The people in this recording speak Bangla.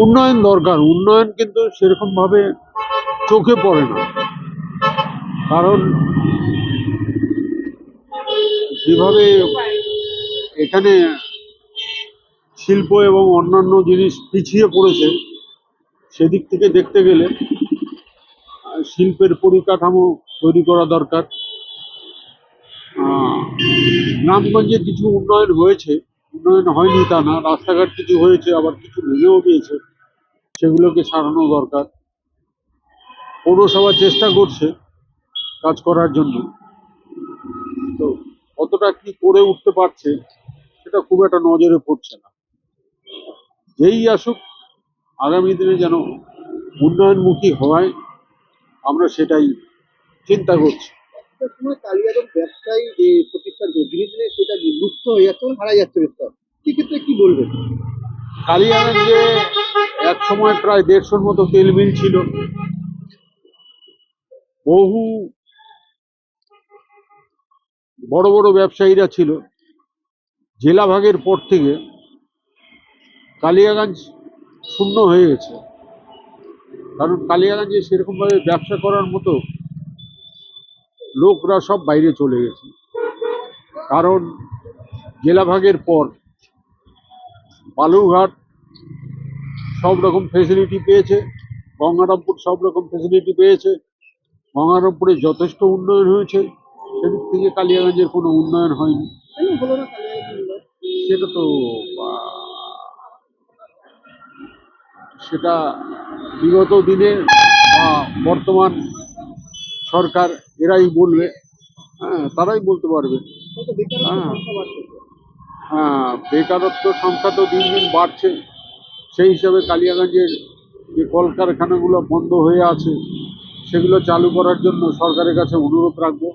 উন্নয়ন দরকার, উন্নয়ন কিন্তু সেরকমভাবে চোখে পড়ে না। কারণ যেভাবে এখানে শিল্প এবং অন্যান্য জিনিস পিছিয়ে পড়েছে, সেদিক থেকে দেখতে গেলে শিল্পের পরিকাঠামো তৈরি করা দরকার। গ্রামগঞ্জে কিছু উন্নয়ন হয়েছে, উন্নয়ন হয়নি তা না, রাস্তাঘাট কিছু হয়েছে, আবার কিছু ভেঙেও গিয়েছে, সেগুলোকে সারানো দরকার। পৌরসভা চেষ্টা করছে কাজ করার জন্য, তো কতটা কি করে উঠতে পারছে সেটা খুব একটা নজরে পড়ছে না। যেই আসুক, আগামী দিনে যেন উন্নয়নমুখী হয়, আমরা সেটাই চিন্তা করছি। একটা সময় কালিয়াগঞ্জ ব্যবসায়ী যে প্রতিষ্ঠান ছিল, ধীরে ধীরে সেটা লুপ্ত হয়ে যাচ্ছে এবং হারা যাচ্ছে বিস্তার। সেক্ষেত্রে কি বলবেন? কালিয়াগঞ্জে এক সময় প্রায় 150-র মতো তেল মিল ছিল। বহু বড় বড় ব্যবসায়ীরা ছিল। জেলা ভাগের পর থেকে কালিয়াগঞ্জ শূন্য হয়ে গেছে, কারণ কালিয়াগঞ্জে সেরকমভাবে ব্যবসা করার মতো লোকরা সব বাইরে চলে গেছে। কারণ জেলা ভাগের পর বালুরঘাট সব রকম ফেসিলিটি পেয়েছে, গঙ্গারামপুর সব রকম ফেসিলিটি পেয়েছে, গঙ্গারামপুরে যথেষ্ট উন্নয়ন হয়েছে, সেদিক থেকে কালিয়াগঞ্জের কোনো উন্নয়ন হয়নি। কেন হলো না কালিয়াগঞ্জ উন্নয়ন? সেটা তো সেটা বিগত দিনে বা বর্তমান সরকার এরাই বলবে, হ্যাঁ, তারাই বলতে পারবে। হয়তো বেকারত্ব হ্যাঁ, সংখ্যা বাড়তেছে। হ্যাঁ, বেকারত্ব সংখ্যা তো দিন দিন বাড়ছে। সেই হিসাবে কালিয়াগঞ্জের যে কলকারখানাগুলো বন্ধ হয়ে আছে, সেগুলো চালু করার জন্য সরকারের কাছে অনুরোধ রাখবো।